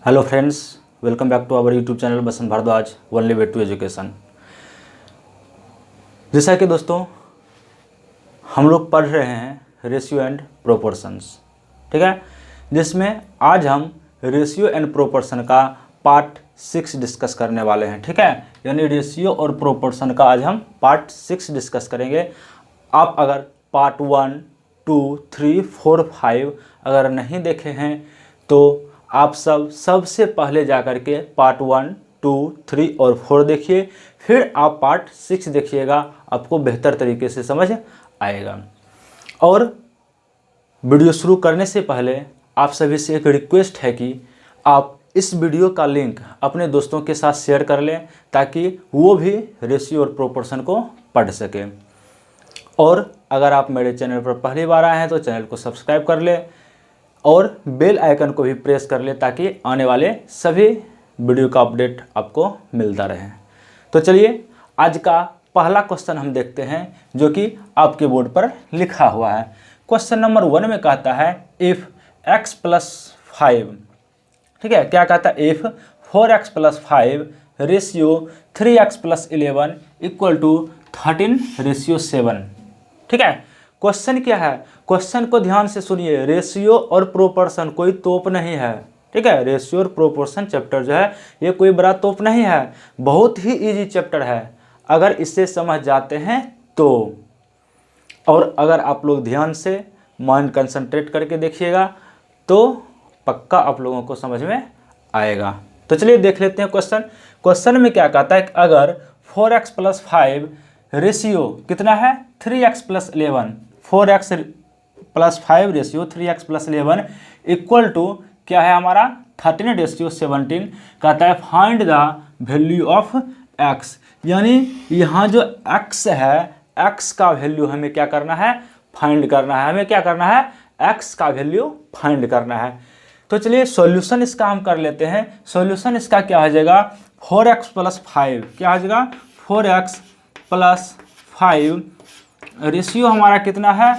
Hello friends, welcome back to our YouTube channel Basant Bhardwaj only way to education. जैसा कि दोस्तों हम लोग पढ़ रहे हैं रेशियो एंड प्रोपोर्शंस, ठीक है, जिसमें आज हम रेशियो एंड प्रोपोर्शन का पार्ट 6 डिस्कस करने वाले हैं, ठीक है। यानी रेशियो और प्रोपोर्शन का आज हम पार्ट 6 डिस्कस करेंगे। आप अगर पार्ट 1, 2, 3, 4, 5 अगर नहीं देखे हैं तो आप सबसे पहले जाकर के पार्ट 1, 2, 3 और 4 देखिए, फिर आप पार्ट 6 देखिएगा, आपको बेहतर तरीके से समझ आएगा। और वीडियो शुरू करने से पहले आप सभी से एक रिक्वेस्ट है कि आप इस वीडियो का लिंक अपने दोस्तों के साथ शेयर कर लें ताकि वो भी रेशियो और प्रोपोर्शन को पढ़ सकें। और अगर आप मेरे चैनल पर पहली बार आए हैं तो चैनल को सब्सक्राइब कर लें और बेल आइकन को भी प्रेस कर ले ताकि आने वाले सभी वीडियो का अपडेट आपको मिलता रहे। तो चलिए आज का पहला क्वेश्चन हम देखते हैं जो कि आपके बोर्ड पर लिखा हुआ है। क्वेश्चन नंबर 1 में कहता है इफ़ x + 5, ठीक है, क्या कहता है, इफ़ 4x + 5 रेशियो 3x + 11 = 13:7, ठीक है। क्वेश्चन क्या है, क्वेश्चन को ध्यान से सुनिए। रेशियो और प्रोपोर्शन कोई तोप नहीं है, ठीक है। रेशियो और प्रोपोर्शन चैप्टर जो है ये कोई बड़ा तोप नहीं है, बहुत ही इजी चैप्टर है अगर इसे समझ जाते हैं तो। और अगर आप लोग ध्यान से माइंड कंसंट्रेट करके देखिएगा तो पक्का आप लोगों को समझ में आएगा। तो चलिए देख लेते हैं क्वेश्चन। क्वेश्चन में क्या कहता है कि अगर 4x + 5 रेशियो कितना है 3x + 11, 4x + 5 रेशियो 3x + 11 = क्या है हमारा 13:17। कहता है find the value of x, यानी यहाँ जो x है x का वैल्यू हमें क्या करना है, फाइंड करना है। हमें क्या करना है, x का वैल्यू फाइंड करना है। तो चलिए सॉल्यूशन इसका हम कर लेते हैं। सॉल्यूशन इसका क्या हो जाएगा, 4x + 5 क्या हो जाएगा, 4x + 5 रेशियो हमारा कितना है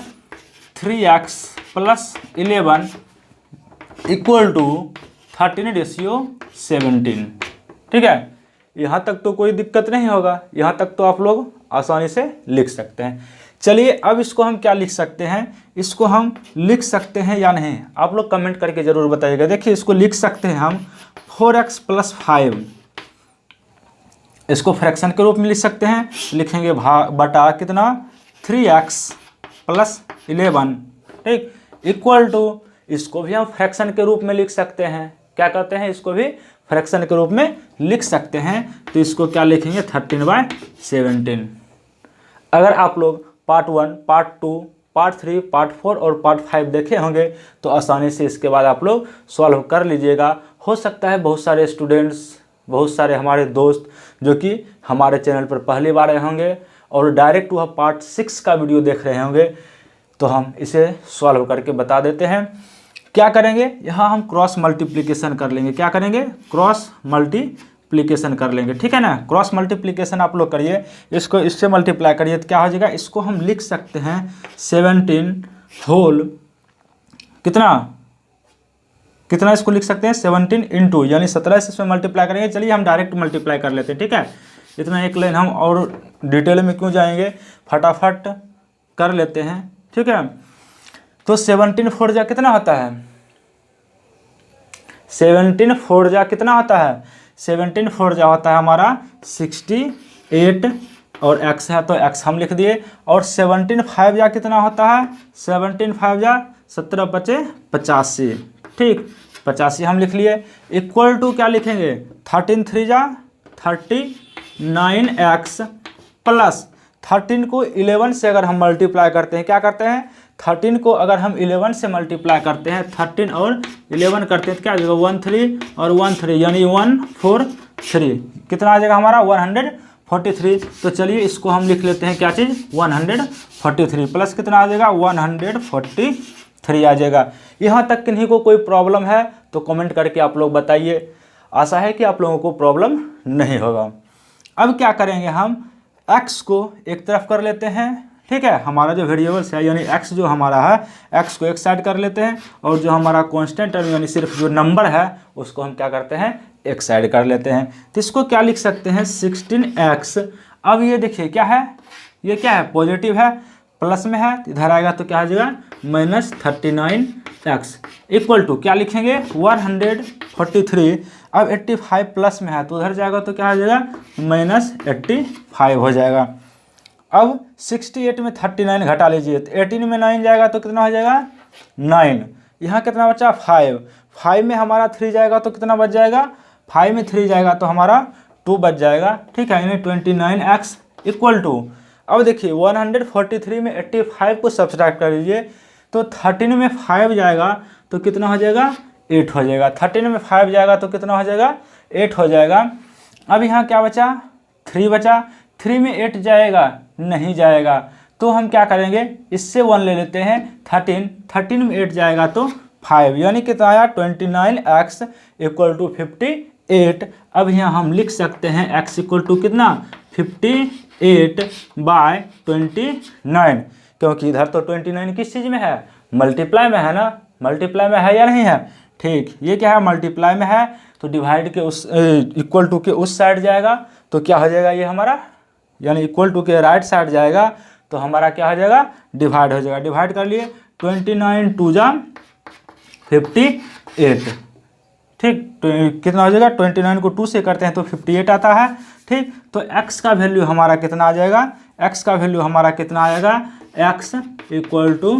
3x + 11 = 13:17, ठीक है। यहाँ तक तो कोई दिक्कत नहीं होगा, यहाँ तक तो आप लोग आसानी से लिख सकते हैं। चलिए अब इसको हम क्या लिख सकते हैं, इसको हम लिख सकते हैं या नहीं, आप लोग कमेंट करके ज़रूर बताइएगा। देखिए इसको लिख सकते हैं हम 4x + 5, इसको फ्रैक्शन के रूप में लिख सकते हैं। लिखेंगे बटा कितना 3x + 11, ठीक, = इसको भी हम फ्रैक्शन के रूप में लिख सकते हैं। क्या कहते हैं, इसको भी फ्रैक्शन के रूप में लिख सकते हैं। तो इसको क्या लिखेंगे 13/17। अगर आप लोग पार्ट 1, पार्ट 2, पार्ट 3, पार्ट 4 और पार्ट 5 देखे होंगे तो आसानी से इसके बाद आप लोग सॉल्व कर लीजिएगा। हो सकता है बहुत सारे स्टूडेंट्स, बहुत सारे हमारे दोस्त जो कि हमारे चैनल पर पहली बार आए होंगे और डायरेक्ट वह पार्ट 6 का वीडियो देख रहे होंगे, तो हम इसे सॉल्व करके बता देते हैं। क्या करेंगे, यहाँ हम क्रॉस मल्टीप्लिकेशन कर लेंगे। क्या करेंगे, क्रॉस मल्टीप्लिकेशन कर लेंगे, ठीक है ना। क्रॉस मल्टीप्लिकेशन आप लोग करिए, इसको इससे मल्टीप्लाई करिए तो क्या हो जाएगा, इसको हम लिख सकते हैं 17 होल कितना इसको लिख सकते हैं 17 × यानी 17 से इसमें मल्टीप्लाई करेंगे। चलिए हम डायरेक्ट मल्टीप्लाई कर लेते हैं, ठीक है। इतना एक लाइन हम और डिटेल में क्यों जाएंगे, फटाफट कर लेते हैं, ठीक है। तो 17 4 जा कितना होता है, 17 4 जा कितना होता है, 17 4 जा होता है हमारा 68 और x है तो x हम लिख दिए। और 17 5 जा कितना होता है, 17 5 जा 17 × 5 = 85, ठीक, 85 हम लिख लिए। = क्या लिखेंगे 13 3 जा 39x + 13 को 11 से अगर हम मल्टीप्लाई करते हैं, क्या करते हैं 13 को अगर हम 11 से मल्टीप्लाई करते हैं, 13 और 11 करते हैं तो क्या आ जाएगा 13 और 13 यानी 143, कितना आ जाएगा हमारा 143। तो चलिए इसको हम लिख लेते हैं क्या चीज़ 143 प्लस कितना आ जाएगा 143 आ जाएगा। यहाँ तक किन्हीं को कोई प्रॉब्लम है तो कमेंट करके आप लोग बताइए, आशा है कि आप लोगों को प्रॉब्लम नहीं होगा। अब क्या करेंगे, हम x को एक तरफ कर लेते हैं, ठीक है। हमारा जो वेरिएबल्स है यानी x जो हमारा है, x को एक साइड कर लेते हैं और जो हमारा कांस्टेंट टर्म यानी सिर्फ जो नंबर है उसको हम क्या करते हैं, एक साइड कर लेते हैं। तो इसको क्या लिख सकते हैं, 16x। अब ये देखिए क्या है, ये क्या है, पॉजिटिव है, प्लस में है, इधर आएगा तो क्या आ जाएगा -39x इक्वल टू क्या लिखेंगे 143। अब 85 प्लस में है तो उधर जाएगा तो क्या आ जाएगा -85 हो जाएगा। अब 68 में 39 घटा लीजिए तो 18 में 9 जाएगा तो कितना हो जाएगा 9। यहाँ कितना बचा 5 में हमारा 3 जाएगा तो कितना बच जाएगा, 5 में 3 जाएगा तो हमारा 2 बच जाएगा। ठीक है, यानी 29x इक्वल टू, अब देखिए 143 में 85 को सब्सट्रैक्ट कर लीजिए तो 13 में 5 जाएगा तो कितना हो जाएगा 8 हो जाएगा। 13 में 5 जाएगा तो कितना हो जाएगा 8 हो जाएगा। अब यहाँ क्या बचा 3 बचा, 3 में 8 जाएगा नहीं जाएगा तो हम क्या करेंगे, इससे 1 ले लेते हैं 13 में 8 जाएगा तो 5, यानी कितना आया 29x इक्वल टू 58। अब यहाँ हम लिख सकते हैं x इक्वल टू कितना 58/29, क्योंकि इधर तो 29 किस चीज़ में है, मल्टीप्लाई में है ना, मल्टीप्लाई में है या नहीं है। ठीक, ये क्या है मल्टीप्लाई में है तो डिवाइड के उस इक्वल टू के उस साइड जाएगा तो क्या हो जाएगा ये हमारा, यानी इक्वल टू के राइट साइड जाएगा तो हमारा क्या हो जाएगा डिवाइड हो जाएगा। डिवाइड कर लिए 29 2 जा 58। ठीक, तो कितना हो जाएगा 29 को 2 से करते हैं तो 58 आता है। ठीक, तो x का वैल्यू हमारा कितना आ जाएगा, x का वैल्यू हमारा कितना आएगा, x इक्वल टू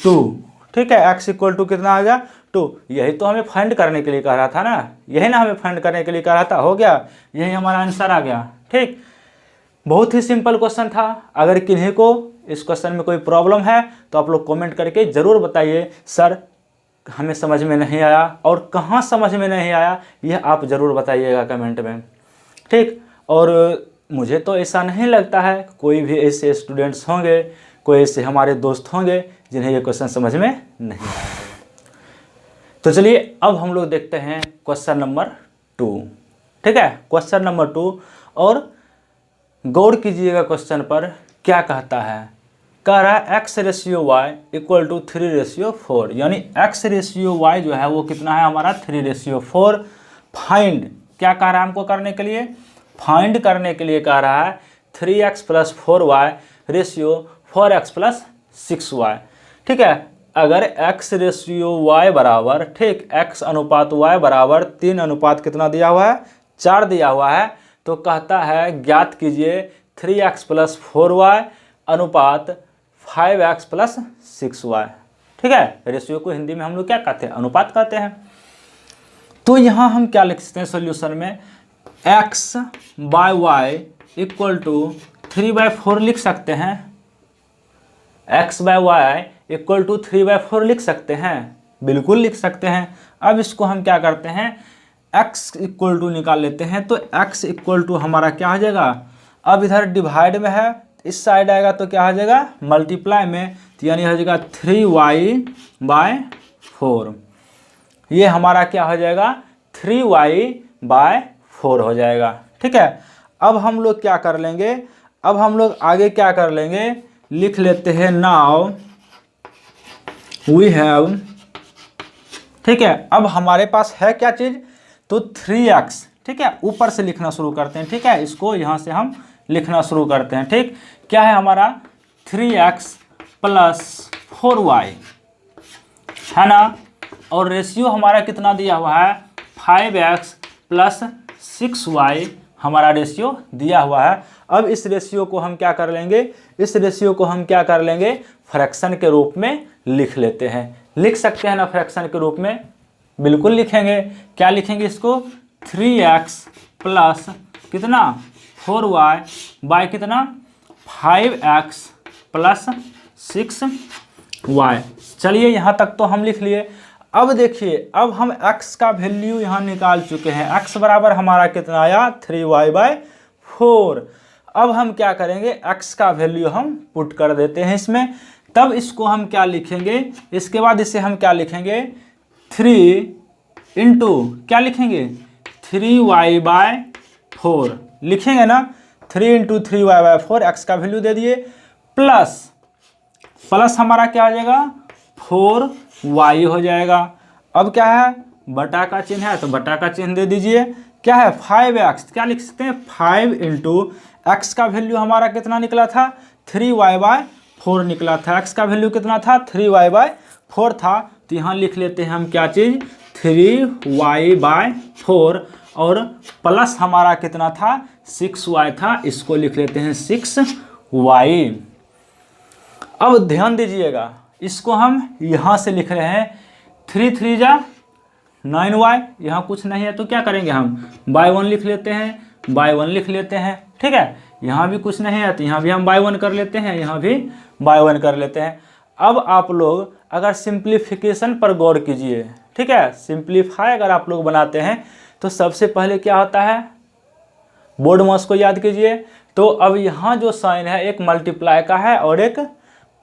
2। ठीक है, x इक्वल टू कितना आ गया 2। यही तो हमें फाइंड करने के लिए कह रहा था ना, यही ना हमें फाइंड करने के लिए कह रहा था, हो गया, यही हमारा आंसर आ गया। ठीक, बहुत ही सिंपल क्वेश्चन था। अगर किन्हीं को इस क्वेश्चन में कोई प्रॉब्लम है तो आप लोग कमेंट करके ज़रूर बताइए, सर हमें समझ में नहीं आया और कहाँ समझ में नहीं आया, यह आप ज़रूर बताइएगा कमेंट में। ठीक, और मुझे तो ऐसा नहीं लगता है कोई भी ऐसे स्टूडेंट्स होंगे, कोई ऐसे हमारे दोस्त होंगे जिन्हें ये क्वेश्चन समझ में नहीं आया। तो चलिए अब हम लोग देखते हैं क्वेश्चन नंबर 2। ठीक है, क्वेश्चन नंबर 2, और गौर कीजिएगा क्वेश्चन पर क्या कहता है। कह रहा है x/y इक्वल टू 3/4, यानी x/y जो है वो कितना है हमारा 3/4। फाइंड क्या कह रहा है हमको करने के लिए, फाइंड करने के लिए कह रहा है 3x + 4y ratio 4x + 6y। ठीक है, अगर x/y बराबर, ठीक, x अनुपात y बराबर 3 अनुपात कितना दिया हुआ है 4 दिया हुआ है, तो कहता है ज्ञात कीजिए 3x + 4y अनुपात 5x + 6y। ठीक है, रेशियो को हिंदी में हम लोग क्या कहते हैं, अनुपात कहते हैं। तो यहाँ हम क्या लिख सकते हैं सॉल्यूशन में, x/y इक्वल टू 3/4 लिख सकते हैं, x/y इक्वल टू 3/4 लिख सकते हैं, बिल्कुल लिख सकते हैं। अब इसको हम क्या करते हैं, x इक्वल टू निकाल लेते हैं, तो x इक्वल टू हमारा क्या हो जाएगा, अब इधर डिवाइड में है, इस साइड आएगा तो क्या हो जाएगा मल्टीप्लाई में, तो यानी हो जाएगा 3y/4। ये हमारा क्या हो जाएगा 3y/4 हो जाएगा। ठीक है, अब हम लोग क्या कर लेंगे, अब हम लोग आगे क्या कर लेंगे, लिख लेते हैं नाउ वी हैव। ठीक है, अब हमारे पास है क्या चीज़, तो 3x। ठीक है, ऊपर से लिखना शुरू करते हैं। ठीक है, इसको यहाँ से हम लिखना शुरू करते हैं। ठीक, क्या है हमारा 3x + 4y है ना, और रेशियो हमारा कितना दिया हुआ है 5x + 6y हमारा रेशियो दिया हुआ है। अब इस रेशियो को हम क्या कर लेंगे, इस रेशियो को हम क्या कर लेंगे फ्रैक्शन के रूप में लिख लेते हैं। लिख सकते हैं ना फ्रैक्शन के रूप में, बिल्कुल लिखेंगे। क्या लिखेंगे इसको, 3x + कितना 4y बाय कितना 5x + 6y। चलिए यहाँ तक तो हम लिख लिए। अब देखिए, अब हम x का वैल्यू यहाँ निकाल चुके हैं, x बराबर हमारा कितना आया 3y/4। अब हम क्या करेंगे, x का वैल्यू हम पुट कर देते हैं इसमें, तब इसको हम क्या लिखेंगे, इसके बाद इसे हम क्या लिखेंगे 3 इंटू क्या लिखेंगे 3y/4 लिखेंगे ना, 3 × 3y/4 x का वैल्यू दे दिए, प्लस प्लस हमारा क्या हो जाएगा 4y हो जाएगा। अब क्या है बटा का चिन्ह है तो बटा का चिन्ह दे दीजिए। क्या है 5x, क्या लिख सकते हैं 5 इंटू एक्स का वैल्यू हमारा कितना निकला था 3y/4 निकला था। x का वैल्यू कितना था 3y/4 था, तो यहाँ लिख लेते हैं हम क्या चीज़ 3y/4 और प्लस हमारा कितना था 6y था, इसको लिख लेते हैं 6y। अब ध्यान दीजिएगा इसको हम यहाँ से लिख रहे हैं 3 3 जा 9y, यहाँ कुछ नहीं है तो क्या करेंगे हम y1 लिख लेते हैं, y1 लिख लेते हैं। ठीक है, यहाँ भी कुछ नहीं है तो यहाँ भी हम y1 कर लेते हैं, यहाँ भी y1 कर लेते हैं। अब आप लोग अगर सिंप्लीफिकेशन पर गौर कीजिए, ठीक है, सिंप्लीफाई अगर आप लोग बनाते हैं तो सबसे पहले क्या होता है बोर्ड मास को याद कीजिए। तो अब यहाँ जो साइन है एक मल्टीप्लाई का है और एक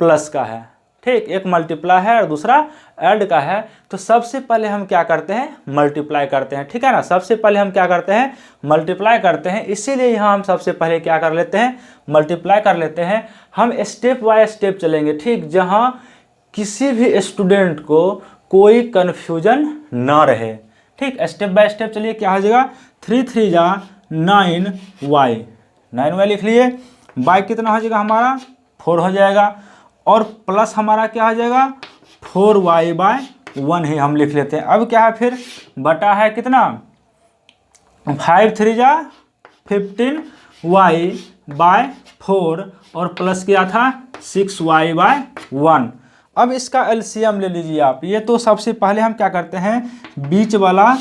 प्लस का है, ठीक, एक मल्टीप्लाई है और दूसरा ऐड का है। तो सबसे पहले हम क्या करते हैं मल्टीप्लाई करते हैं, ठीक है ना, सबसे पहले हम क्या करते हैं मल्टीप्लाई करते हैं। इसीलिए यहाँ हम सबसे पहले क्या कर लेते हैं मल्टीप्लाई कर लेते हैं। हम स्टेप बाय स्टेप चलेंगे, ठीक, जहाँ किसी भी स्टूडेंट को कोई कन्फ्यूजन ना रहे। ठीक, स्टेप बाय स्टेप चलिए। क्या हो जाएगा 3 3 जा 9y, 9y लिख लिए। y कितना हो जाएगा हमारा 4 हो जाएगा और प्लस हमारा क्या हो जाएगा 4y/1 ही हम लिख लेते हैं। अब क्या है फिर बटा है कितना 5 3 जा 15y/4 और प्लस क्या था 6y/1। अब इसका एलसीएम ले लीजिए आप। ये तो सबसे पहले हम क्या करते हैं बीच वाला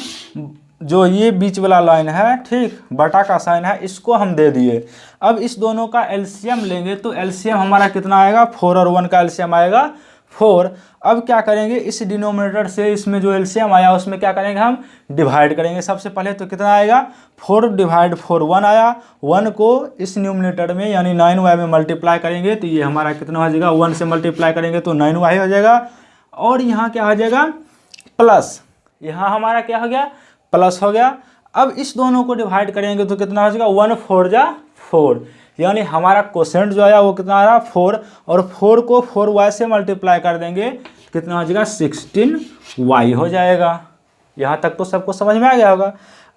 जो ये बीच वाला लाइन है, ठीक, बटा का साइन है, इसको हम दे दिए। अब इस दोनों का एलसीएम लेंगे तो एलसीएम हमारा कितना आएगा 4 और 1 का एलसीएम आएगा 4। अब क्या करेंगे इस डिनोमिनेटर से इसमें जो एलसीएम आया उसमें क्या करेंगे हम डिवाइड करेंगे। सबसे पहले तो कितना आएगा 4/4 1 आया, 1 को इस न्यूमिनेटर में यानी 9y में मल्टीप्लाई करेंगे तो ये हमारा कितना हो जाएगा 1 से मल्टीप्लाई करेंगे तो 9y हो जाएगा। और यहाँ क्या हो जाएगा प्लस, यहाँ हमारा क्या हो गया प्लस हो गया। अब इस दोनों को डिवाइड करेंगे तो कितना हो जाएगा 1 4 जा 4, यानी हमारा कोसेंट जो आया वो कितना आ रहा 4 और 4 को 4y से मल्टीप्लाई कर देंगे कितना हो जाएगा 16y हो जाएगा। यहाँ तक तो सबको समझ में आ गया होगा।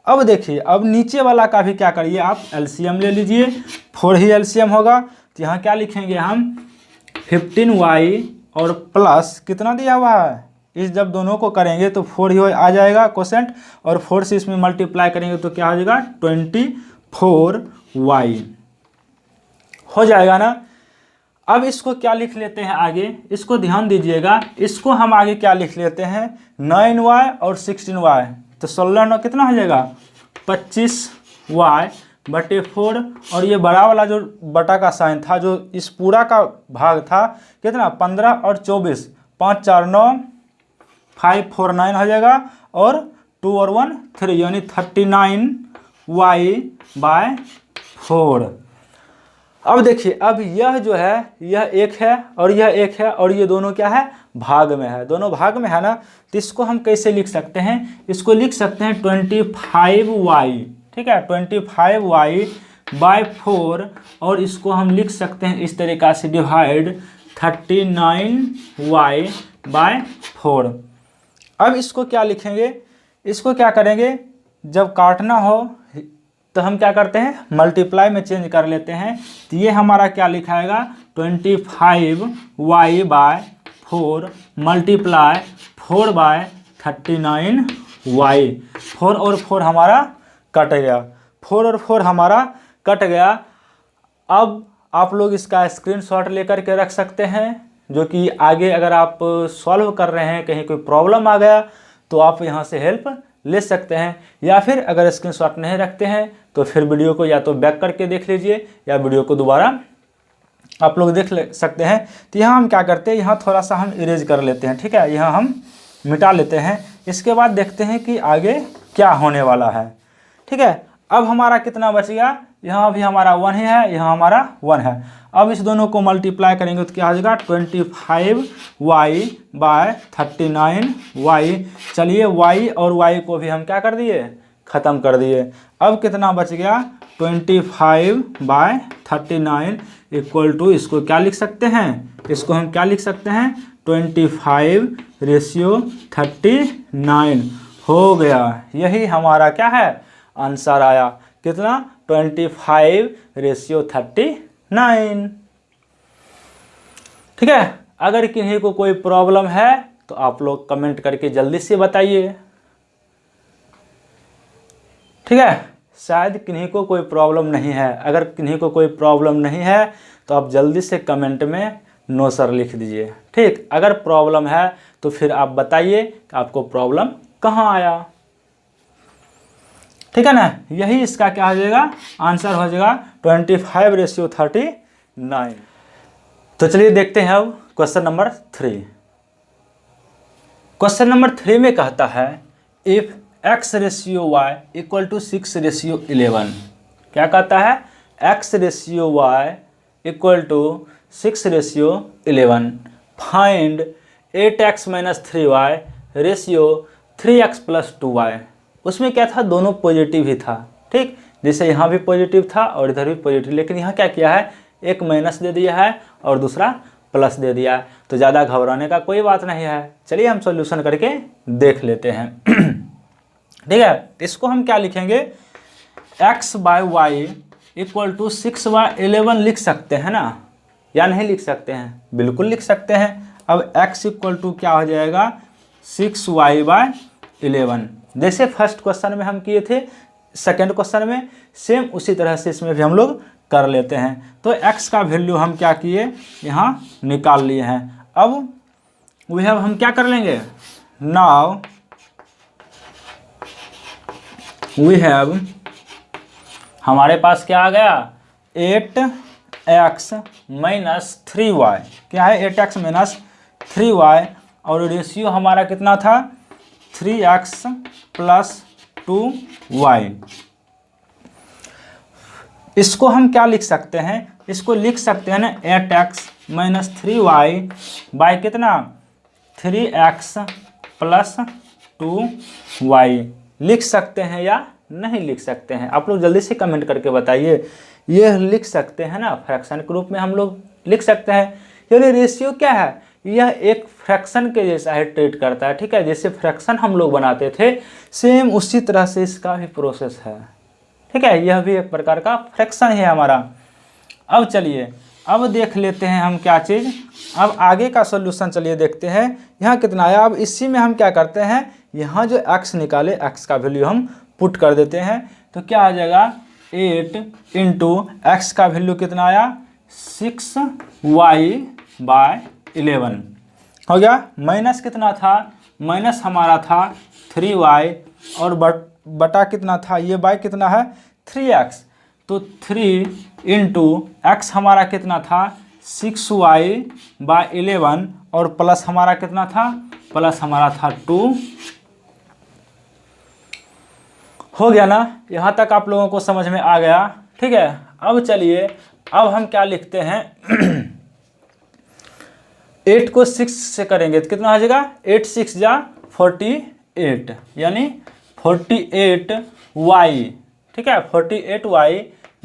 अब देखिए अब नीचे वाला का भी क्या करिए आप एलसीएम ले लीजिए, 4 ही एलसीएम होगा तो यहाँ क्या लिखेंगे हम 15y और प्लस कितना दिया हुआ है, इस जब दोनों को करेंगे तो 4 ही आ जाएगा कोसेंट और 4 से इसमें मल्टीप्लाई करेंगे तो क्या हो जाएगा 24y हो जाएगा ना। अब इसको क्या लिख लेते हैं आगे, इसको ध्यान दीजिएगा, इसको हम आगे क्या लिख लेते हैं 9y और 16y, तो 16 9 कितना हो जाएगा 25y/4 और ये बड़ा वाला जो बटा का साइन था जो इस पूरा का भाग था कितना 15 और 24, 5 4 9 5 4 9 हो जाएगा और 2 और 1 3 यानी 39y/4। अब देखिए अब यह जो है यह एक है और यह एक है और ये दोनों क्या है भाग में है, दोनों भाग में है ना। तो इसको हम कैसे लिख सकते हैं, इसको लिख सकते हैं 25y, ठीक है 25y/4 और इसको हम लिख सकते हैं इस तरीक़ा से डिवाइड 39y/4। अब इसको क्या लिखेंगे, इसको क्या करेंगे जब काटना हो तो हम क्या करते हैं मल्टीप्लाई में चेंज कर लेते हैं। तो ये हमारा क्या लिखाएगा 25y/4 मल्टीप्लाई 4/39y। 4 और 4 हमारा कट गया, 4 और 4 हमारा कट गया। अब आप लोग इसका स्क्रीनशॉट लेकर के रख सकते हैं, जो कि आगे अगर आप सॉल्व कर रहे हैं कहीं कोई प्रॉब्लम आ गया तो आप यहाँ से हेल्प ले सकते हैं, या फिर अगर स्क्रीनशॉट नहीं रखते हैं तो फिर वीडियो को या तो बैक करके देख लीजिए या वीडियो को दोबारा आप लोग देख सकते हैं। तो यहाँ हम क्या करते हैं यहाँ थोड़ा सा हम इरेज कर लेते हैं, ठीक है, यहाँ हम मिटा लेते हैं। इसके बाद देखते हैं कि आगे क्या होने वाला है, ठीक है। अब हमारा कितना बच गया, यहाँ भी हमारा 1 ही है, यहाँ हमारा 1 है। अब इस दोनों को मल्टीप्लाई करेंगे तो क्या हो जाएगा 25y/39y। चलिए y और y को भी हम क्या कर दिए ख़त्म कर दिए। अब कितना बच गया 25/39 इक्वल टू, इसको क्या लिख सकते हैं, इसको हम क्या लिख सकते हैं, 25:39 हो गया। यही हमारा क्या है, आंसर आया। कितना, 25:39। ठीक है। अगर किन्हीं को कोई प्रॉब्लम है तो आप लोग कमेंट करके जल्दी से बताइए। ठीक है, शायद किन्हीं को कोई प्रॉब्लम नहीं है। अगर किन्हीं को कोई प्रॉब्लम नहीं है तो आप जल्दी से कमेंट में नो सर लिख दीजिए। ठीक, अगर प्रॉब्लम है तो फिर आप बताइए कि आपको प्रॉब्लम कहाँ आया। ठीक है ना, यही इसका क्या हो जाएगा, आंसर हो जाएगा 25:39। तो चलिए देखते हैं अब क्वेश्चन नंबर 3। क्वेश्चन नंबर 3 में कहता है इफ x/y इक्वल टू 6/11। क्या कहता है, x/y equal to 6/11। Find 8x - 3y ratio 3x + 2y। उसमें क्या था, दोनों पॉजिटिव ही था। ठीक, जैसे यहाँ भी पॉजिटिव था और इधर भी पॉजिटिव, लेकिन यहाँ क्या किया है, एक माइनस दे दिया है और दूसरा प्लस दे दिया है। तो ज़्यादा घबराने का कोई बात नहीं है। चलिए हम सॉल्यूशन करके देख लेते हैं। ठीक है, इसको हम क्या लिखेंगे, x/y इक्वल टू 6/11 लिख सकते हैं ना, या नहीं लिख सकते हैं, बिल्कुल लिख सकते हैं। अब x इक्वल टू क्या हो जाएगा, 6y/11। जैसे फर्स्ट क्वेश्चन में हम किए थे, सेकेंड क्वेश्चन में सेम उसी तरह से इसमें भी हम लोग कर लेते हैं। तो x का वैल्यू हम क्या किए, यहाँ निकाल लिए हैं। अब हम क्या कर लेंगे, नाउ वी हैव, हमारे पास क्या आ गया, 8x - 3y। क्या है, 8x - 3y और रेशियो हमारा कितना था, 3x + 2y। इसको हम क्या लिख सकते हैं, इसको लिख सकते हैं ना 8x - 3y बाय कितना, 3x + 2y। लिख सकते हैं या नहीं लिख सकते हैं, आप लोग जल्दी से कमेंट करके बताइए। ये लिख सकते हैं ना, फ्रैक्शन के रूप में हम लोग लिख सकते हैं। यानी रेशियो क्या है, यह एक फ्रैक्शन के जैसा है, ट्रीट करता है। ठीक है, जैसे फ्रैक्शन हम लोग बनाते थे सेम उसी तरह से इसका भी प्रोसेस है। ठीक है, यह भी एक प्रकार का फ्रैक्शन है हमारा। अब चलिए अब देख लेते हैं हम क्या चीज़, अब आगे का सॉल्यूशन चलिए देखते हैं। यहाँ कितना आया, अब इसी में हम क्या करते हैं, यहाँ जो x निकाले x का वैल्यू हम पुट कर देते हैं। तो क्या आ जाएगा, 8 × x का वैल्यू कितना आया, 6y/11 हो गया। माइनस कितना था, माइनस हमारा था 3y और बटा कितना था, ये बाय कितना है 3x। तो 3 × x हमारा कितना था 6y/11 और प्लस हमारा कितना था, प्लस हमारा था 2। हो गया ना, यहाँ तक आप लोगों को समझ में आ गया। ठीक है, अब चलिए अब हम क्या लिखते हैं, 8 को 6 से करेंगे तो कितना हो जाएगा, 8 × 6 = 48 यानी 48y। ठीक है, 48y -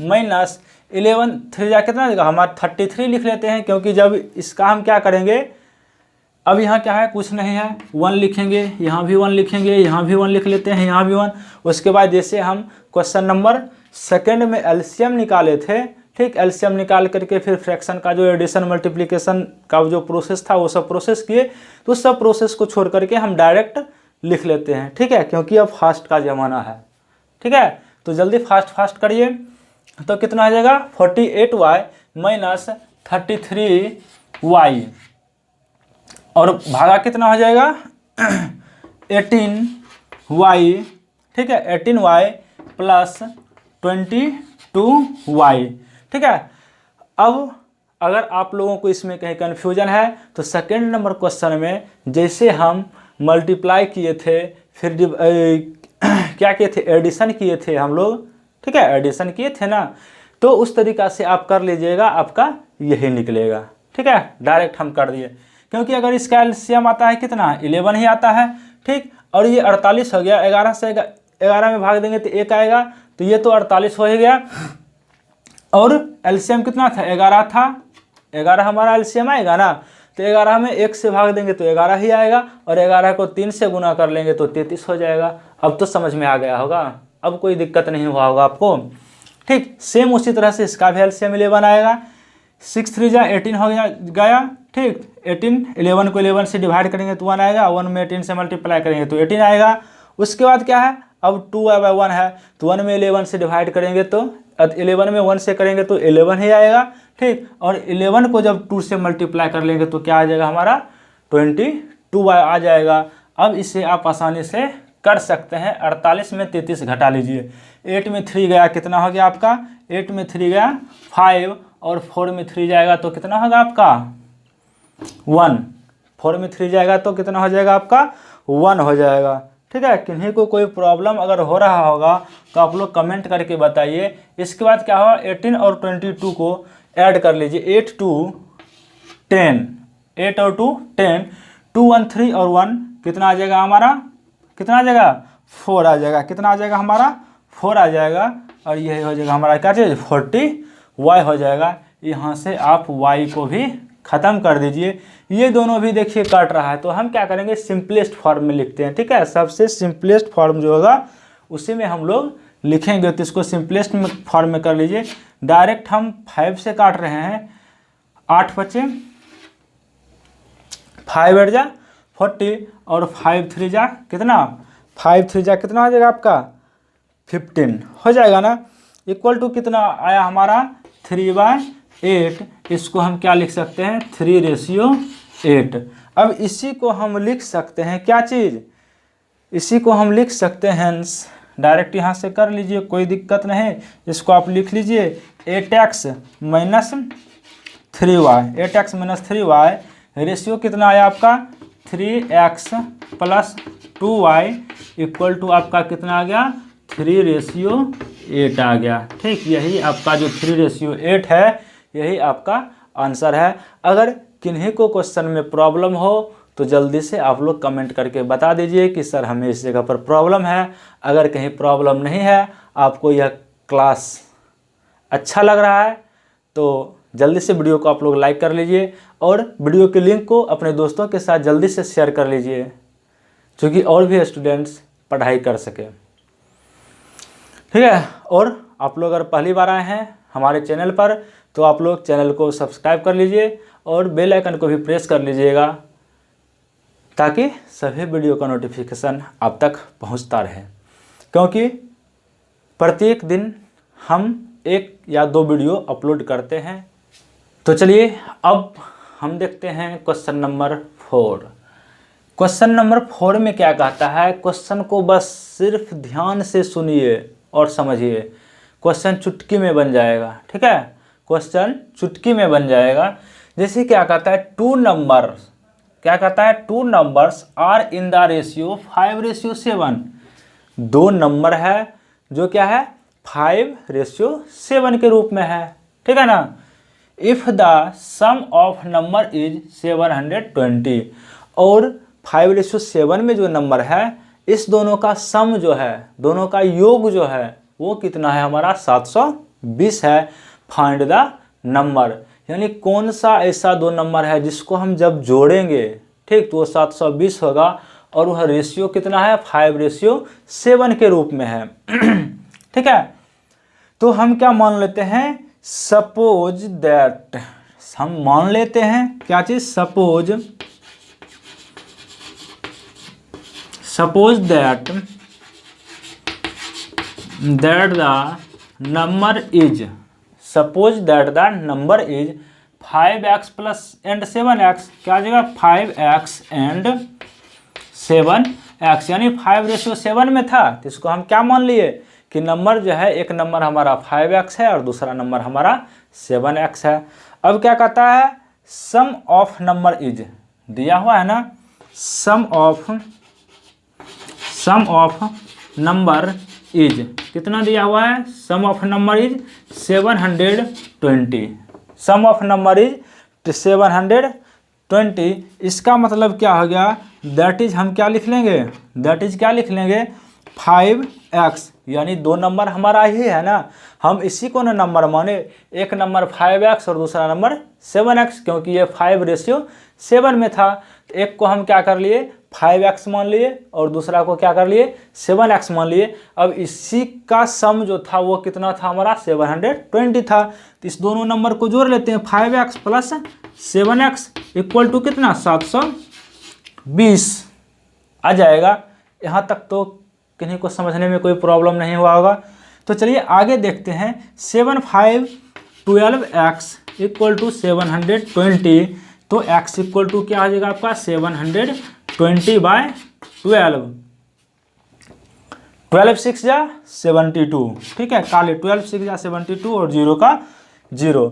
11 3 जा कितना देगा, हमारा 33 लिख लेते हैं, क्योंकि जब इसका हम क्या करेंगे, अब यहाँ क्या है, कुछ नहीं है, 1 लिखेंगे, यहाँ भी 1 लिखेंगे, यहाँ भी 1 लिख लेते हैं, यहाँ भी 1। उसके बाद जैसे हम क्वेश्चन नंबर सेकंड में एलसीएम निकाले थे, ठीक, एलसीएम निकाल करके फिर फ्रैक्शन का जो एडिशन मल्टीप्लिकेशन का जो प्रोसेस था वो सब प्रोसेस किए, तो सब प्रोसेस को छोड़ करके हम डायरेक्ट लिख लेते हैं। ठीक है, क्योंकि अब फास्ट का ज़माना है। ठीक है, तो जल्दी फास्ट करिए। तो कितना आ जाएगा, 48y - 33y और भागा कितना हो जाएगा 18y। ठीक है, 18y + 22y। ठीक है, अब अगर आप लोगों को इसमें कहीं कन्फ्यूजन है तो सेकेंड नंबर क्वेश्चन में जैसे हम मल्टीप्लाई किए थे, फिर क्या किए थे, एडिशन किए थे हम लोग। ठीक है, एडिशन किए थे ना, तो उस तरीक़ा से आप कर लीजिएगा, आपका यही निकलेगा। ठीक है, डायरेक्ट हम कर दिए, क्योंकि अगर इसका एलसीएम आता है कितना, 11 ही आता है। ठीक, और ये 48 हो गया, 11 से 11 में भाग देंगे तो 1 आएगा, तो ये तो 48 हो ही गया। और एलसीएम कितना था, 11 था, 11 हमारा एलसीएम आएगा ना, तो 11 में 1 से भाग देंगे तो 11 ही आएगा, और 11 को 3 से गुना कर लेंगे तो 33 हो जाएगा। अब तो समझ में आ गया होगा, अब कोई दिक्कत नहीं हुआ होगा आपको। ठीक, सेम उसी तरह से इसका भी एलसीएम 11 आएगा। 6 3 जा 18 हो गया। ठीक, 18, 11 को 11 से डिवाइड करेंगे तो 1 आएगा, 1 में 18 से मल्टीप्लाई करेंगे तो 18 आएगा। उसके बाद क्या है, अब 2/1 है, तो 1 में 11 से डिवाइड करेंगे तो 11 में 1 से करेंगे तो 11 ही आएगा। ठीक, और 11 को जब 2 से मल्टीप्लाई कर लेंगे तो क्या आ जाएगा हमारा, 22 आ जाएगा। अब इसे आप आसानी से कर सकते हैं। 48 में 33 घटा लीजिए, 8 में 3 गया, कितना हो गया आपका, 8 में 3 गया 5, और 4 में 3 जाएगा तो कितना होगा आपका 1, 4 में 3 जाएगा तो कितना हो जाएगा आपका 1 हो जाएगा। ठीक है, किन्हीं को कोई प्रॉब्लम अगर हो रहा होगा तो आप लोग कमेंट करके बताइए। इसके बाद क्या होगा, 18 और 22 को ऐड कर लीजिए, 8 2 10, 8 और 2 10, 2 1 3 और 1 कितना आ जाएगा हमारा, कितना आ जाएगा 4 आ जाएगा, कितना आ जाएगा हमारा 4 आ जाएगा। और यही हो जाएगा हमारा क्या चीज़ 40y हो जाएगा। यहाँ से आप y को भी ख़त्म कर दीजिए। ये दोनों भी देखिए कट रहा है, तो हम क्या करेंगे, सिंपलेस्ट फॉर्म में लिखते हैं। ठीक है, सबसे सिंपलेस्ट फॉर्म जो होगा उसी में हम लोग लिखेंगे, तो इसको सिंपलेस्ट फॉर्म में कर लीजिए। डायरेक्ट हम 5 से काट रहे हैं, 8 बचे 5 8 जा 40, और 5 3 जा कितना, 5 3 जा कितना हो जाएगा आपका 15 हो जाएगा ना। इक्वल टू कितना आया हमारा 3/8। इसको हम क्या लिख सकते हैं, 3:8। अब इसी को हम लिख सकते हैं क्या चीज़, इसी को हम लिख सकते हैं, डायरेक्ट यहाँ से कर लीजिए, कोई दिक्कत नहीं। इसको आप लिख लीजिए 8x - 3y, 8x - 3y, ratio कितना आया आपका 3x + 2y इक्वल टू आपका कितना आ गया 3:8 आ गया। ठीक, यही आपका जो 3:8 है, यही आपका आंसर है। अगर किन्हीं को क्वेश्चन में प्रॉब्लम हो तो जल्दी से आप लोग कमेंट करके बता दीजिए कि सर हमें इस जगह पर प्रॉब्लम है। अगर कहीं प्रॉब्लम नहीं है, आपको यह क्लास अच्छा लग रहा है, तो जल्दी से वीडियो को आप लोग लाइक कर लीजिए, और वीडियो के लिंक को अपने दोस्तों के साथ जल्दी से शेयर कर लीजिए, क्योंकि और भी स्टूडेंट्स पढ़ाई कर सके। ठीक है, और आप लोग अगर पहली बार आए हैं हमारे चैनल पर, तो आप लोग चैनल को सब्सक्राइब कर लीजिए और बेल आइकन को भी प्रेस कर लीजिएगा, ताकि सभी वीडियो का नोटिफिकेशन आप तक पहुंचता रहे। क्योंकि प्रत्येक दिन हम 1 या 2 वीडियो अपलोड करते हैं। तो चलिए अब हम देखते हैं क्वेश्चन नंबर 4। क्वेश्चन नंबर 4 में क्या कहता है, क्वेश्चन को बस सिर्फ ध्यान से सुनिए और समझिए, क्वेश्चन चुटकी में बन जाएगा। ठीक है, क्वेश्चन चुटकी में बन जाएगा। जैसे क्या कहता है, 2 नंबर, क्या कहता है 2 numbers are in the ratio 5:7। 2 number है जो क्या है 5:7 के रूप में है। ठीक है ना। If the sum of number is 720, और 5:7 में जो नंबर है, इस दोनों का सम जो है, दोनों का योग जो है, वो कितना है हमारा 720 है। फाइंड द नंबर, यानी कौन सा ऐसा 2 नंबर है जिसको हम जब जोड़ेंगे, ठीक, तो वो 720 होगा, और वह रेशियो कितना है 5:7 के रूप में है। ठीक है, तो हम क्या मान लेते हैं, सपोज दैट, हम मान लेते हैं क्या चीज, suppose that the number is, suppose that the number is 5x + 7x, क्या आ जाएगा 5x and 7x, यानी 5:7 में था, तो इसको हम क्या मान लिए कि नंबर जो है, एक नंबर हमारा 5x है और दूसरा नंबर हमारा 7x है। अब क्या कहता है, सम ऑफ नंबर इज दिया हुआ है ना, सम ऑफ नंबर इज कितना दिया हुआ है, sum of number is 720, sum of number is 720। इसका मतलब क्या हो गया, दैट इज हम क्या लिख लेंगे, दैट इज क्या लिख लेंगे 5x, यानी 2 नंबर हमारा ही है ना, हम इसी को ना नंबर माने, एक नंबर 5x और दूसरा नंबर 7x, क्योंकि ये 5:7 में था। तो एक को हम क्या कर लिए 5x मान लिए और दूसरा को क्या कर लिए 7x मान लिए। अब इसी का सम जो था वो कितना था हमारा 720 था। तो इस दोनों नंबर को जोड़ लेते हैं, 5x plus 7x equal to कितना 720 आ जाएगा। यहाँ तक तो किन्हीं को समझने में कोई प्रॉब्लम नहीं हुआ होगा। तो चलिए आगे देखते हैं। 7 5 12x इक्वल टू 720, तो x इक्वल टू क्या आ जाएगा आपका 720/12, 12 6 जा 72, ठीक है, काले 12 6 जा 72 और 0 का 0।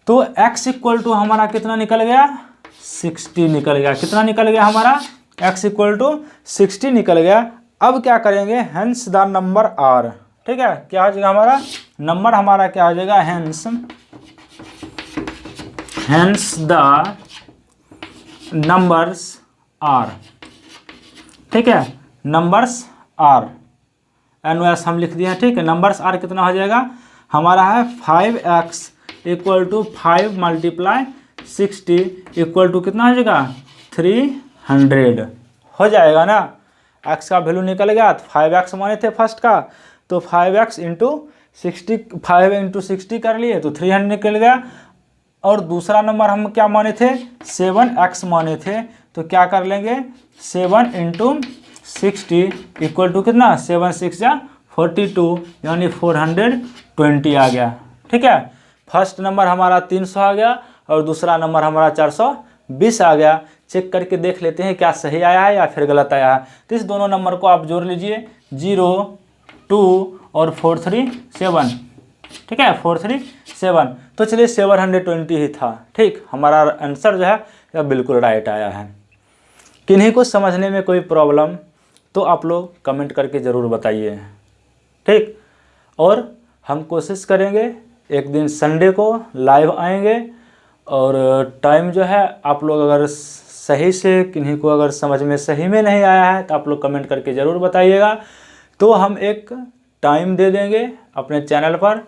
तो x इक्वल टू हमारा कितना निकल गया 60 निकल गया। कितना निकल गया हमारा x इक्वल टू 60 निकल गया। अब क्या करेंगे, हेंस द नंबर r, ठीक है, क्या हो जाएगा हमारा नंबर हमारा क्या हो जाएगा हेंस द नंबर्स r, ठीक है, नंबर्स r NOS हम लिख दिया, ठीक है। नंबर्स r कितना हो जाएगा हमारा है 5x equal to 5 × 60 equal to कितना हो जाएगा 300 हो जाएगा ना। x का वैल्यू निकल गया, तो 5x माने थे फर्स्ट का, तो 5x इंटू 60, 5 × 60 कर लिए तो 300 निकल गया। और दूसरा नंबर हम क्या माने थे 7x माने थे, तो क्या कर लेंगे 7 × 60 इक्वल टू कितना 7 6 जा 42, यानी 420 आ गया, ठीक है। फर्स्ट नंबर हमारा 300 आ गया और दूसरा नंबर हमारा 420 आ गया। चेक करके देख लेते हैं क्या सही आया है या फिर गलत आया है। तो इस दोनों नंबर को आप जोड़ लीजिए, 0 2 और 437, ठीक है 437। तो चलिए 720 ही था, ठीक। हमारा आंसर जो है यह बिल्कुल राइट आया है। किन्हीं को समझने में कोई प्रॉब्लम तो आप लोग कमेंट करके ज़रूर बताइए, ठीक। और हम कोशिश करेंगे एक दिन संडे को लाइव आएंगे, और टाइम जो है आप लोग अगर सही से किन्हीं को अगर समझ में सही में नहीं आया है तो आप लोग कमेंट करके ज़रूर बताइएगा। तो हम एक टाइम दे देंगे अपने चैनल पर,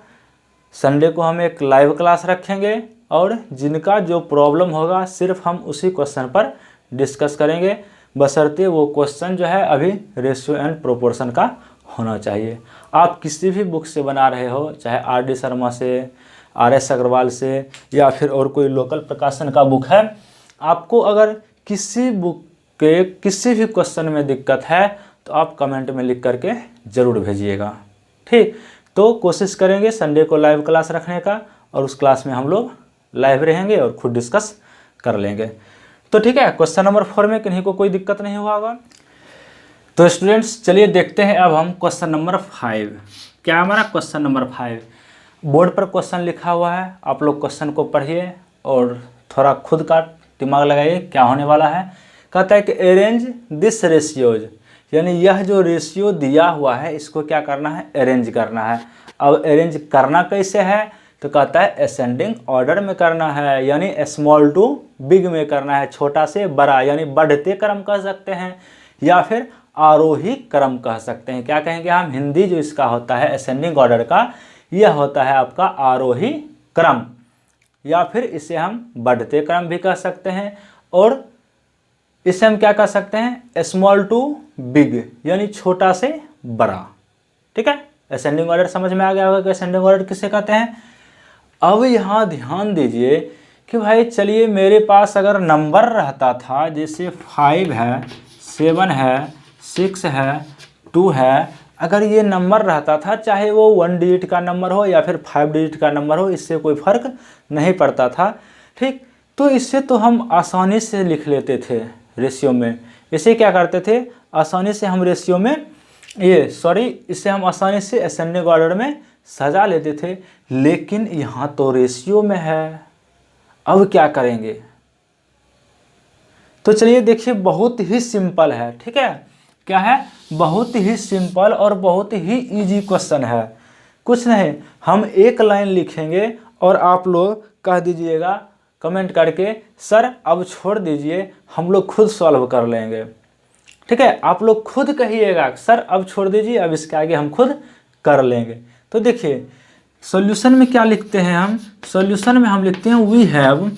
संडे को हम एक लाइव क्लास रखेंगे और जिनका जो प्रॉब्लम होगा सिर्फ हम उसी क्वेश्चन पर डिस्कस करेंगे, बशर्ते वो क्वेश्चन जो है अभी रेशियो एंड प्रोपोर्शन का होना चाहिए। आप किसी भी बुक से बना रहे हो, चाहे RD शर्मा से, RS अग्रवाल से, या फिर और कोई लोकल प्रकाशन का बुक है, आपको अगर किसी बुक के किसी भी क्वेश्चन में दिक्कत है तो आप कमेंट में लिख करके ज़रूर भेजिएगा, ठीक। तो कोशिश करेंगे संडे को लाइव क्लास रखने का, और उस क्लास में हम लोग लाइव रहेंगे और खुद डिस्कस कर लेंगे। तो ठीक है, क्वेश्चन नंबर 4 में किन्हीं को कोई दिक्कत नहीं हुआ होगा। तो स्टूडेंट्स चलिए देखते हैं अब हम क्वेश्चन नंबर 5। क्या हमारा क्वेश्चन नंबर 5, बोर्ड पर क्वेश्चन लिखा हुआ है, आप लोग क्वेश्चन को पढ़िए और थोड़ा खुद का दिमाग लगाइए क्या होने वाला है। कहता है कि अरेंज दिस रेशियोज, यानी यह जो रेशियो दिया हुआ है इसको क्या करना है अरेंज करना है। अब अरेंज करना कैसे है, तो कहता है असेंडिंग ऑर्डर में करना है, यानी स्मॉल टू बिग में करना है, छोटा से बड़ा, यानी बढ़ते क्रम कह सकते हैं या फिर आरोही क्रम कह सकते हैं। क्या कहेंगे हम, हिंदी जो इसका होता है असेंडिंग ऑर्डर का, यह होता है आपका आरोही क्रम, या फिर इसे हम बढ़ते क्रम भी कह सकते हैं, और इसे हम क्या कह सकते हैं स्मॉल टू बिग, यानी छोटा से बड़ा, ठीक है। असेंडिंग ऑर्डर समझ में आ गया होगा कि असेंडिंग ऑर्डर किसे कहते हैं। अब यहाँ ध्यान दीजिए कि भाई चलिए मेरे पास अगर नंबर रहता था, जैसे 5 है, 7 है, 6 है, 2 है, अगर ये नंबर रहता था, चाहे वो 1 डिजिट का नंबर हो या फिर 5 डिजिट का नंबर हो, इससे कोई फर्क नहीं पड़ता था, ठीक। तो इससे तो हम आसानी से लिख लेते थे रेशियो में। इसे क्या करते थे, आसानी से हम रेशियो में इसे हम आसानी से असेंडिंग ऑर्डर में सजा लेते थे, लेकिन यहाँ तो रेशियो में है। अब क्या करेंगे, तो चलिए देखिए बहुत ही सिंपल है, ठीक है। क्या है, बहुत ही सिंपल और बहुत ही इजी क्वेश्चन है। कुछ नहीं, हम एक लाइन लिखेंगे और आप लोग कह दीजिएगा कमेंट करके सर अब छोड़ दीजिए, हम लोग खुद सॉल्व कर लेंगे, ठीक है, आप लोग खुद कहिएगा सर अब छोड़ दीजिए, अब इसके आगे हम खुद कर लेंगे। तो देखिए सॉल्यूशन में क्या लिखते हैं हम, सॉल्यूशन में हम लिखते हैं वी हैव,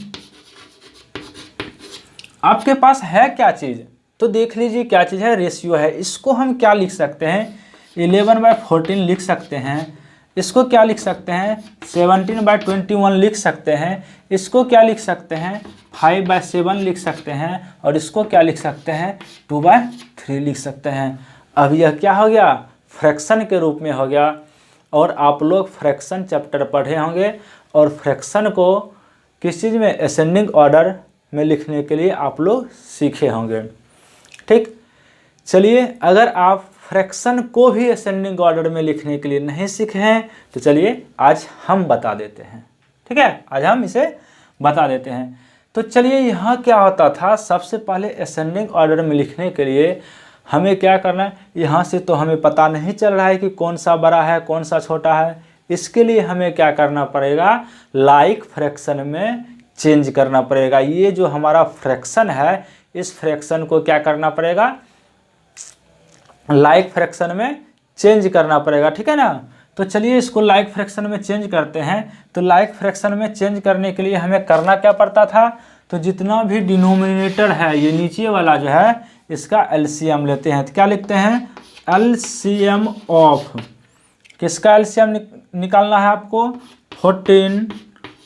आपके पास है क्या चीज़, तो देख लीजिए क्या चीज़ है, रेशियो है। इसको हम क्या लिख सकते हैं, 11/14 लिख सकते हैं। इसको क्या लिख सकते हैं, 17/21 लिख सकते हैं। इसको क्या लिख सकते हैं, 5/7 लिख सकते हैं। और इसको क्या लिख सकते हैं, 2/3 लिख सकते हैं। अब यह क्या हो गया, फ्रैक्शन के रूप में हो गया। और आप लोग फ्रैक्शन चैप्टर पढ़े होंगे और फ्रैक्शन को किस चीज़ में, असेंडिंग ऑर्डर में लिखने के लिए आप लोग सीखे होंगे। ठीक, चलिए अगर आप फ्रैक्शन को भी असेंडिंग ऑर्डर में लिखने के लिए नहीं सीखे हैं तो चलिए आज हम बता देते हैं। ठीक है, आज हम इसे बता देते हैं। तो चलिए यहाँ क्या होता था, सबसे पहले असेंडिंग ऑर्डर में लिखने के लिए हमें क्या करना है, यहाँ से तो हमें पता नहीं चल रहा है कि कौन सा बड़ा है कौन सा छोटा है। इसके लिए हमें क्या करना पड़ेगा, लाइक फ्रैक्शन में चेंज करना पड़ेगा। ये जो हमारा फ्रैक्शन है इस फ्रैक्शन को क्या करना पड़ेगा, लाइक फ्रैक्शन में चेंज करना पड़ेगा। ठीक है ना, तो चलिए इसको लाइक फ्रैक्शन में चेंज करते हैं। तो लाइक फ्रैक्शन में चेंज करने के लिए हमें करना क्या पड़ता था, तो जितना भी डिनोमिनेटर है ये नीचे वाला जो है इसका एलसीएम लेते हैं। तो क्या लिखते हैं, एलसीएम ऑफ, किसका एलसीएम निकालना है आपको, 14,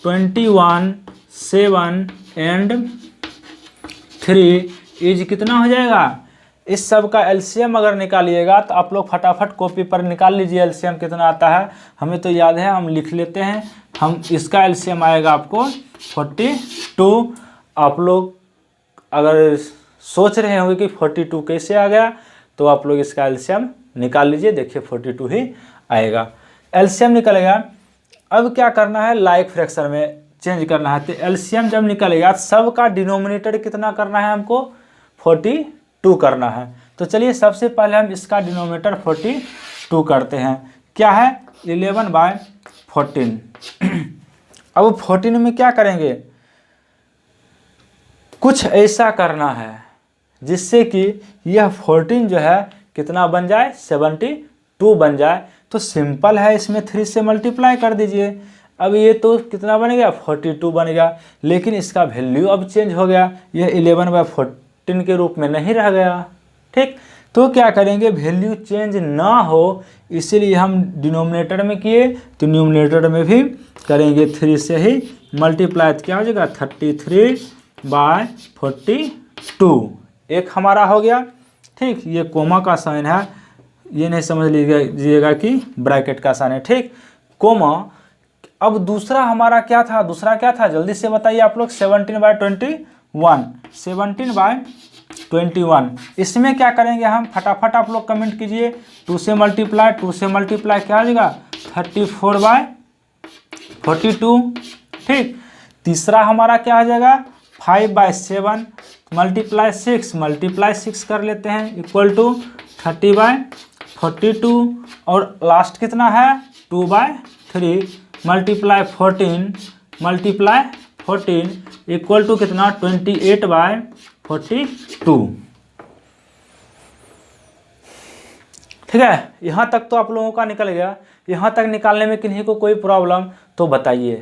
21, 7 एंड 3 इज कितना हो जाएगा। इस सब का एलसीएम अगर निकालिएगा तो आप लोग फटाफट कॉपी पर निकाल लीजिए एलसीएम कितना आता है। हमें तो याद है, हम लिख लेते हैं। हम इसका एलसीएम आएगा आपको 42। आप लोग अगर सोच रहे होंगे कि 42 कैसे आ गया, तो आप लोग इसका एलसीएम निकाल लीजिए, देखिए 42 ही आएगा। एलसीएम निकलेगा। अब क्या करना है, लाइक फ्रैक्शन में चेंज करना है। तो एलसीएम जब निकलेगा सब का डिनोमिनेटर कितना करना है हमको, 42 करना है। तो चलिए सबसे पहले हम इसका डिनोमिनेटर 42 करते हैं। क्या है, 11/14। अब 14 में क्या करेंगे, कुछ ऐसा करना है जिससे कि यह 14 जो है कितना बन जाए, 72 बन जाए। तो सिंपल है, इसमें 3 से मल्टीप्लाई कर दीजिए। अब ये तो कितना बन गया, 42 बन गया। लेकिन इसका वैल्यू अब चेंज हो गया, यह 11/14 के रूप में नहीं रह गया। ठीक, तो क्या करेंगे, वैल्यू चेंज ना हो इसीलिए हम डिनोमिनेटर में किए, तो न्यूमिनेटर में भी करेंगे 3 से ही मल्टीप्लाई। तो क्या हो जाएगा, 33/42 एक हमारा हो गया। ठीक, ये कोमा का साइन है, ये नहीं समझ लीजिएगा कि ब्रैकेट का साइन है। ठीक, कोमा। अब दूसरा हमारा क्या था, दूसरा क्या था जल्दी से बताइए आप लोग, 17/21। 17/21 इसमें क्या करेंगे हम, फटाफट आप लोग कमेंट कीजिए। 2 से मल्टीप्लाई, 2 से मल्टीप्लाई क्या हो जाएगा, 34/42। ठीक, तीसरा हमारा क्या हो जाएगा, 5/7 मल्टीप्लाई 6 कर लेते हैं इक्वल टू 30/42। और लास्ट कितना है, 2/3 मल्टीप्लाई 14 इक्वल टू कितना, 28/42। ठीक है, यहाँ तक तो आप लोगों का निकल गया। यहाँ तक निकालने में किन्हीं को कोई प्रॉब्लम तो बताइए।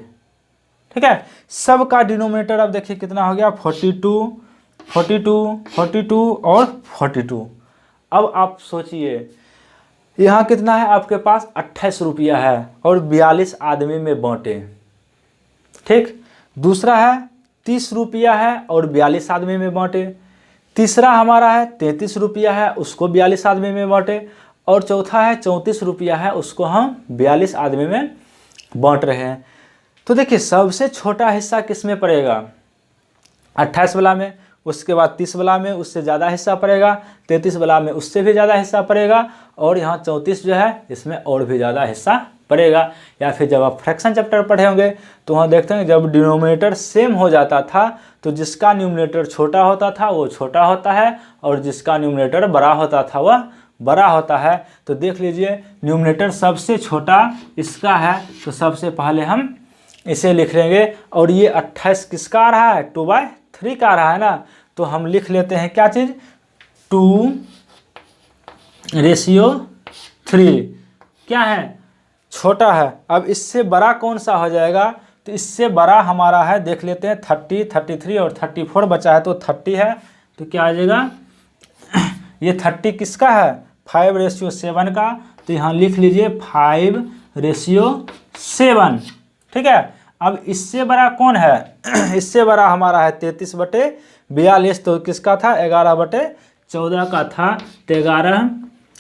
ठीक है, सब का डिनोमिनेटर अब देखिए कितना हो गया, 42 और 42। अब आप सोचिए यहाँ कितना है आपके पास, 28 रुपया है और 42 आदमी में बांटे। ठीक, दूसरा है 30 रुपया है और 42 आदमी में बांटे। तीसरा हमारा है 33 रुपया है, उसको 42 आदमी में बांटे। और चौथा है 34 रुपया है, उसको हम 42 आदमी में बांट रहे हैं। तो देखिए सबसे छोटा हिस्सा किस में पड़ेगा, 28 वाला में, उसके बाद 30 वाला में उससे ज़्यादा हिस्सा पड़ेगा, 33 वाला में उससे भी ज़्यादा हिस्सा पड़ेगा, और यहाँ 34 जो है इसमें और भी ज़्यादा हिस्सा पड़ेगा। या फिर जब आप फ्रैक्शन चैप्टर पढ़े होंगे तो वहाँ देखते हैं जब डिनोमिनेटर सेम हो जाता था तो जिसका न्यूमिनेटर छोटा होता था वो छोटा होता है और जिसका न्यूमिनेटर बड़ा होता था वह बड़ा होता है। तो देख लीजिए न्यूमिनेटर सबसे छोटा इसका है, तो सबसे पहले हम इसे लिख लेंगे। और ये 28 किसका आ रहा है, 2/3 का आ रहा है ना, तो हम लिख लेते हैं क्या चीज़, 2 रेशियो 3 क्या है, छोटा है। अब इससे बड़ा कौन सा हो जाएगा, तो इससे बड़ा हमारा है, देख लेते हैं 30, 33 और 34 बचा है, तो 30 है, तो क्या आ जाएगा, ये 30 किसका है, 5:7 का, तो यहाँ लिख लीजिए 5:7। ठीक है। अब इससे बड़ा कौन है, इससे बड़ा हमारा है 33/42, तो किसका था, 11/14 का था, तो 11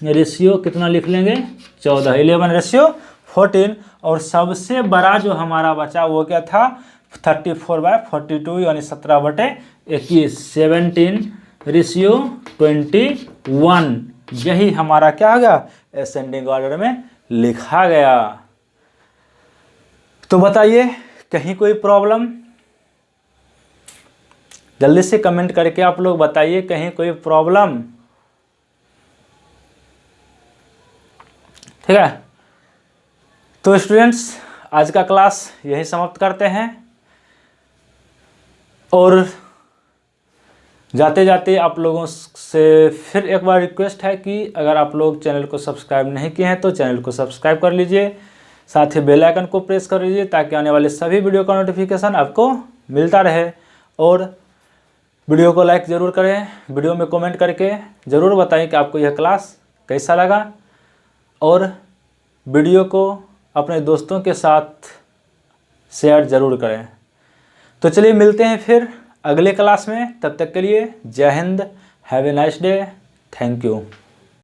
रेशियो कितना लिख लेंगे, 14, 11:14। और सबसे बड़ा जो हमारा बचा वो क्या था, 34/42 यानी 17/21, 17:21। यही हमारा क्या हो गया, असेंडिंग ऑर्डर में लिखा गया। तो बताइए कहीं कोई प्रॉब्लम, जल्दी से कमेंट करके आप लोग बताइए कहीं कोई प्रॉब्लम। ठीक है, तो स्टूडेंट्स आज का क्लास यही समाप्त करते हैं। और जाते जाते आप लोगों से फिर एक बार रिक्वेस्ट है कि अगर आप लोग चैनल को सब्सक्राइब नहीं किए हैं तो चैनल को सब्सक्राइब कर लीजिए, साथ ही बेल आइकन को प्रेस कर लीजिए ताकि आने वाले सभी वीडियो का नोटिफिकेशन आपको मिलता रहे। और वीडियो को लाइक ज़रूर करें, वीडियो में कमेंट करके ज़रूर बताएं कि आपको यह क्लास कैसा लगा, और वीडियो को अपने दोस्तों के साथ शेयर ज़रूर करें। तो चलिए मिलते हैं फिर अगले क्लास में, तब तक के लिए जय Hind, have a nice day, thank you.